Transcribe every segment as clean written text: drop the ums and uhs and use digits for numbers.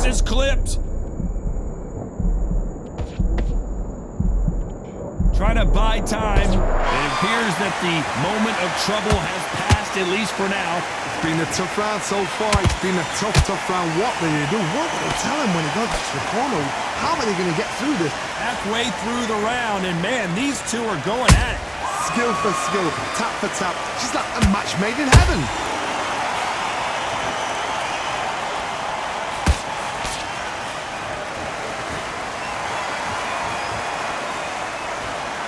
Augustus is clipped. Trying to buy time. It appears that the moment of trouble has passed, at least for now. It's been a tough round so far. It's been a tough round. What will they do? What will they tell him when he goes back to the corner? How are they going to get through this? Halfway through the round, and man, these two are going at it. Skill for skill, tap for tap. Just like a match made in heaven.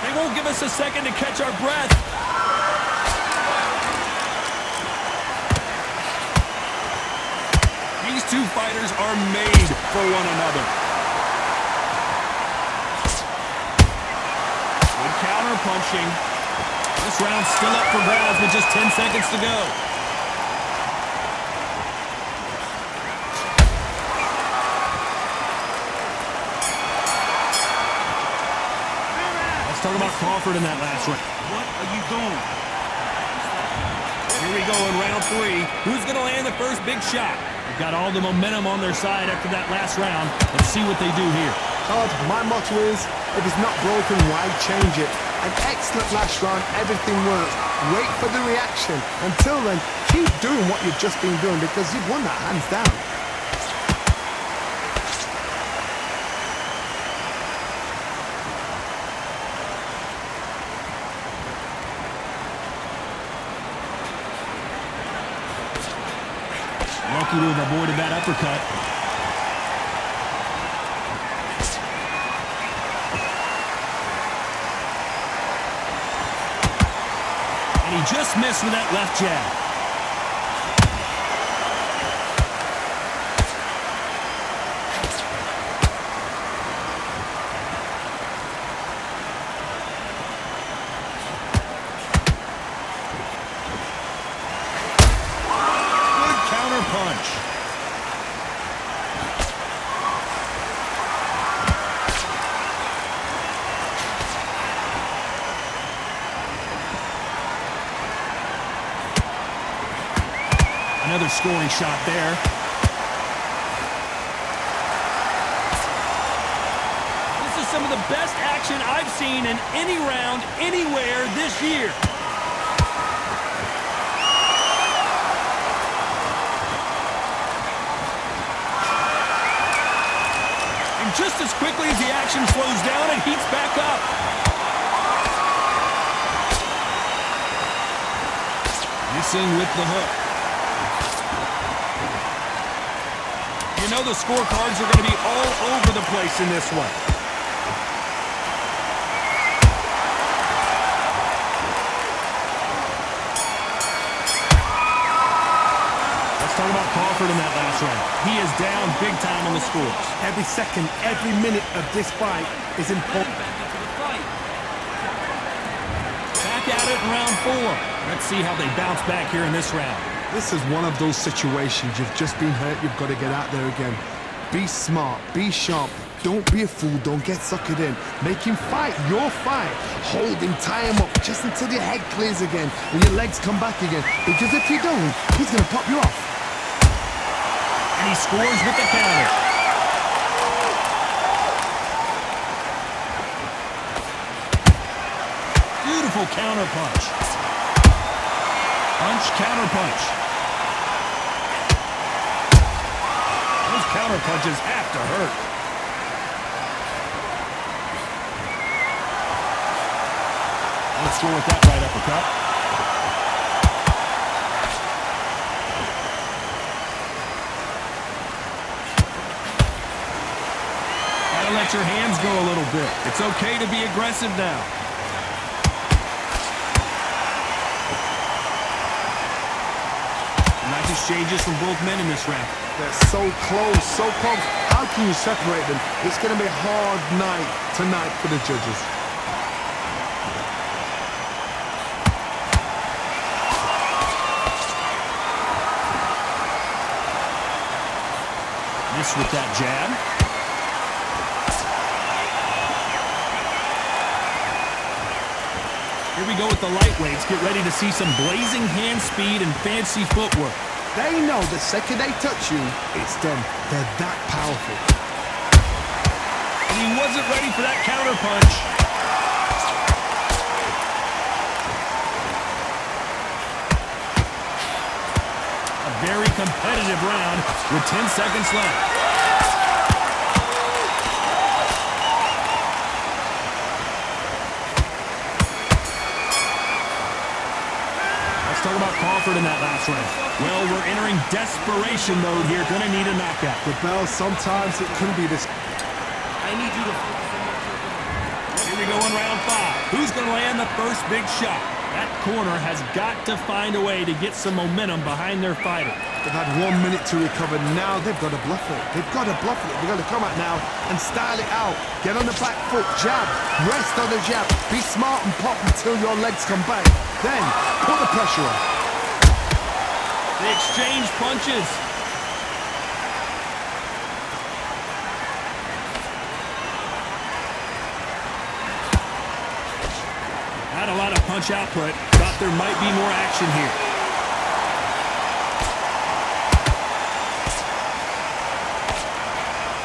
They won't give us a second to catch our breath. These two fighters are made for one another. Good counter punching. This round's still up for grabs with just 10 seconds to go. Let's talk about Crawford in that last round. What are you doing? Here we go in round 3. Who's going to land the first big shot? They've got all the momentum on their side after that last round. Let's see what they do here. Todd, my motto is, if it's not broken, why change it? An excellent last round, everything works. Wait for the reaction. Until then, keep doing what you've just been doing because you've won that hands down. Lucky to have avoided that uppercut. And he just missed with that left jab. Good counter punch. Another scoring shot there. This is some of the best action I've seen in any round, anywhere this year. And just as quickly as the action slows down, it heats back up. Missing with the hook. You know the scorecards are going to be all over the place in this one. Let's talk about Crawford in that last round. He is down big time on the scores. Every second, every minute of this fight is important. Back at it in round 4. Let's see how they bounce back here in this round. This is one of those situations. You've just been hurt. You've got to get out there again. Be smart. Be sharp. Don't be a fool. Don't get suckered in. Make him fight your fight. Hold him. Tie him up just until your head clears again and your legs come back again. Because if you don't, he's going to pop you off. And he scores with the counter. Beautiful counter punch. Punch, counter punch. Those counter punches have to hurt. Let's go with that right uppercut. Gotta let your hands go a little bit. It's okay to be aggressive now. Nice exchanges from both men in this round. They're so close, so close. How can you separate them? It's going to be a hard night tonight for the judges. Miss with that jab. Here we go with the lightweights. Get ready to see some blazing hand speed and fancy footwork. They know the second they touch you, it's done. They're that powerful. And he wasn't ready for that counter punch. A very competitive round with 10 seconds left. Let's talk about Crawford in that last round. Well, we're entering desperation mode here. Gonna need a knockout. The bell, sometimes it can be this. I need you to focus on what you're doing. Here we go in round 5. Who's gonna land the first big shot? That corner has got to find a way to get some momentum behind their fighter. They've had 1 minute to recover. Now they've got to bluff it. They've got to bluff it. They've got to come out now and style it out. Get on the back foot, jab, rest on the jab. Be smart and pop until your legs come back. Then put the pressure on. They exchange punches. Not a lot of punch output. Thought there might be more action here.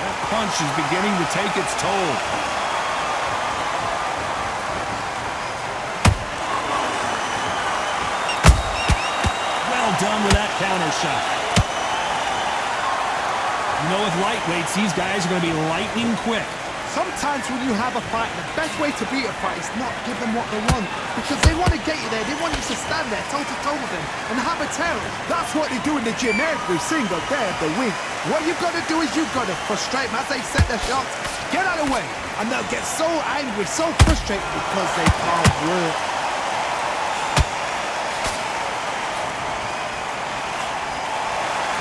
That punch is beginning to take its toll. Well done with that counter shot. You know, with lightweights, these guys are going to be lightning quick. Sometimes when you have a fight, the best way to beat a fight is not give them what they want. Because they want to get you there. They want you to stand there toe-to-toe with them and have a terror. That's what they do in the gym every single day of the week. What you've got to do is you've got to frustrate them as they set their shots. Get out of the way. And they'll get so angry, so frustrated because they can't work.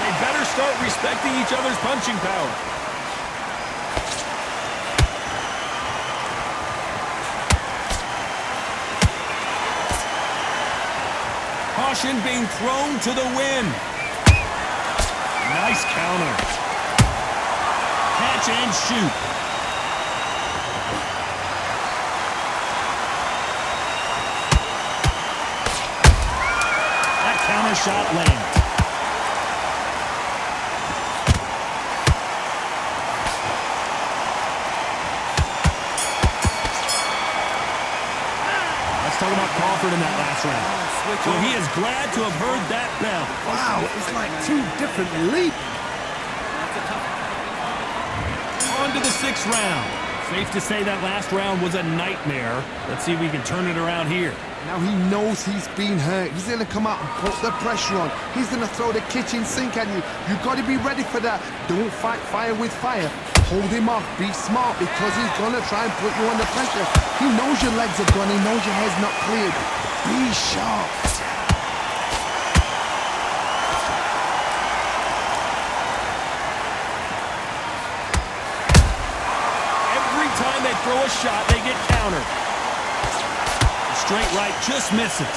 They better start respecting each other's punching power. Caution being thrown to the wind. Nice counter. Catch and shoot. That counter shot lands. Let's talk about Crawford in that last round. Well, he is glad to have heard that bell. Wow, it's like 2 different leaps. On to the 6th round. Safe to say that last round was a nightmare. Let's see if we can turn it around here. Now he knows he's been hurt. He's going to come out and put the pressure on. He's going to throw the kitchen sink at you. You've got to be ready for that. Don't fight fire with fire. Hold him off. Be smart because he's going to try and put you under pressure. He knows your legs are gone. He knows your head's not cleared. Be sharp. Every time they throw a shot, they get countered. The straight right just misses.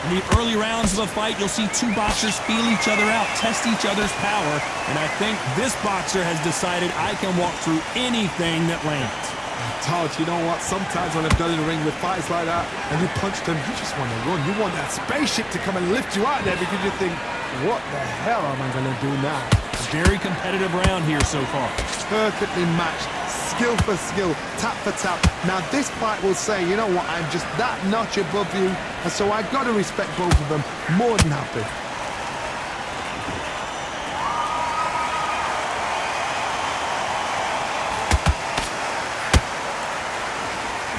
In the early rounds of a fight, you'll see 2 boxers feel each other out, test each other's power, and I think this boxer has decided I can walk through anything that lands. Todd, you know what? Sometimes when I've done in the ring with fights like that, and you punch them, you just want to run. You want that spaceship to come and lift you out there because you think, what the hell am I going to do now? A very competitive round here so far. Perfectly matched. Skill for skill, tap for tap. Now this fight will say, you know what, I'm just that notch above you, and so I've got to respect both of them. More than happy.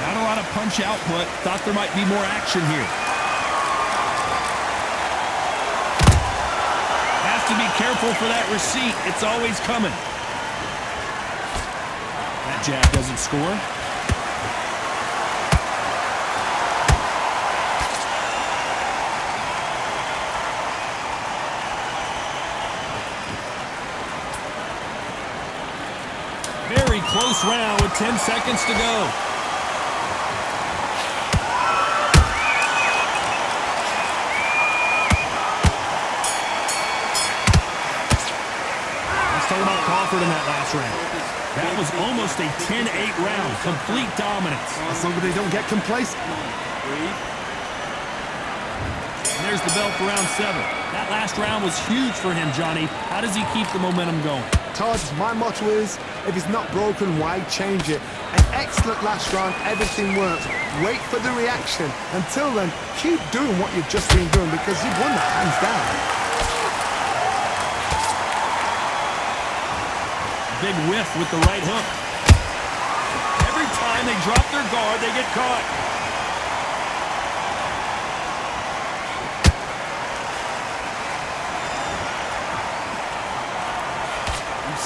Not a lot of punch output. Thought there might be more action here. Has to be careful for that receipt. It's always coming. That jab doesn't score. Very close round with 10 seconds to go. Let's talk about Crawford in that last round. That was almost a 10-8 round. Complete dominance. As long as they don't get complacent. There's the bell for round 7. That last round was huge for him, Johnny. How does he keep the momentum going? Todd, my motto is, if it's not broken, why change it? An excellent last round, everything works. Wait for the reaction. Until then, keep doing what you've just been doing because you've won that hands down. Big whiff with the right hook. Every time they drop their guard, they get caught.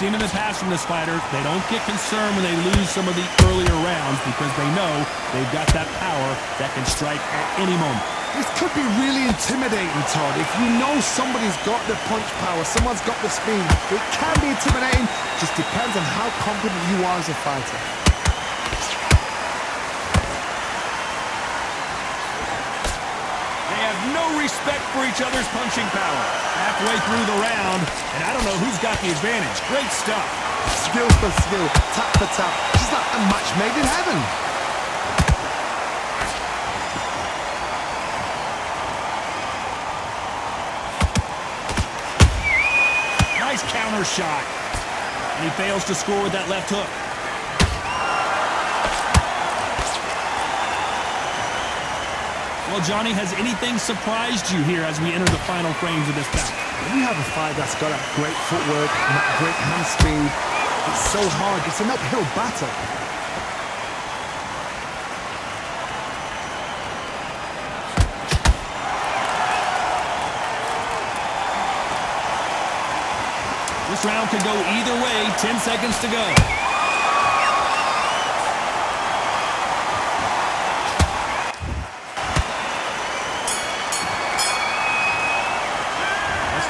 Seen in the past from this fighter, they don't get concerned when they lose some of the earlier rounds because they know they've got that power that can strike at any moment. This could be really intimidating, Todd. If you know somebody's got the punch power, someone's got the speed, it can be intimidating. Just depends on how confident you are as a fighter. They have no respect for each other's punching power. Halfway through the round, and I don't know who's got the advantage. Great stuff. Skill for skill, tap for tap, just like a match made in heaven. Nice counter shot. And he fails to score with that left hook. Well, Johnny, has anything surprised you here as we enter the final frames of this bout? When you have a fight that's got that great footwork and that great hand speed, it's so hard. It's an uphill battle. This round could go either way. 10 seconds to go.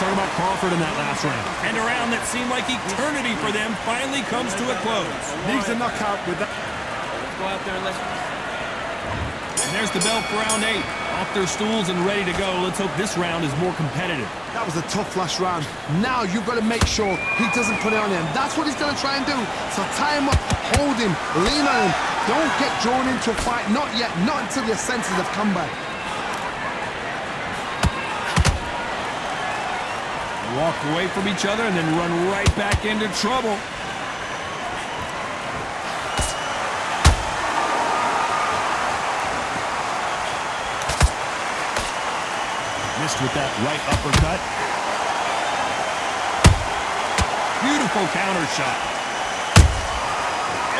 Talk about Crawford in that last round. And a round that seemed like eternity for them finally comes to a close. Needs a knockout with that. Let's go out there and let's... And there's the bell for round 8. Off their stools and ready to go. Let's hope this round is more competitive. That was a tough last round. Now you've got to make sure he doesn't put it on him. That's what he's going to try and do. So tie him up, hold him, lean on him. Don't get drawn into a fight. Not yet. Not until your senses have come back. Walk away from each other and then run right back into trouble. Missed with that right uppercut. Beautiful counter shot.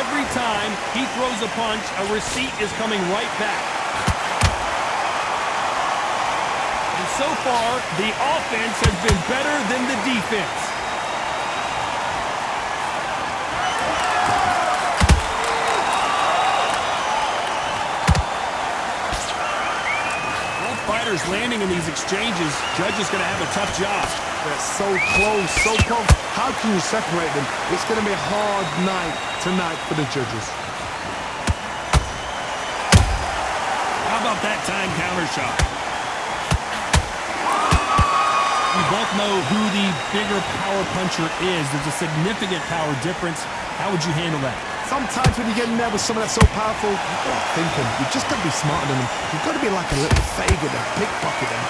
Every time he throws a punch, a receipt is coming right back. So far, the offense has been better than the defense. Both fighters landing in these exchanges. Judge is going to have a tough job. They're so close, so close. How can you separate them? It's going to be a hard night tonight for the judges. How about that time counter shot? We both know who the bigger power puncher is. There's a significant power difference. How would you handle that? Sometimes when you get in there with someone that's so powerful, you've got to think him. You've just got to be smarter than him. You've got to be like a little faggot and pickpocket him.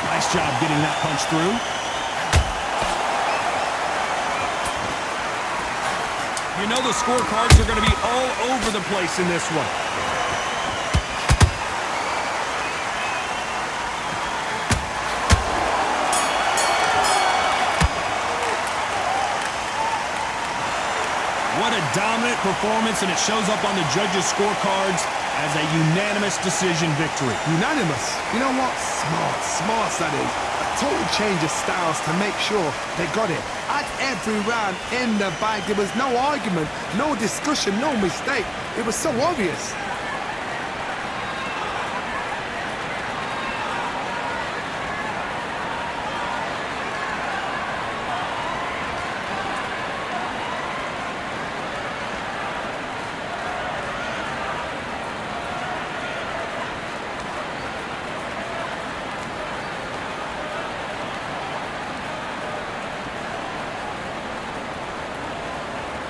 Nice job getting that punch through. You know the scorecards are going to be all over the place in this one. What a dominant performance, and it shows up on the judges' scorecards as a unanimous decision victory. Unanimous? You know what? Smart that is. A total change of styles to make sure they got it. At every round in the bag, there was no argument, no discussion, no mistake. It was so obvious.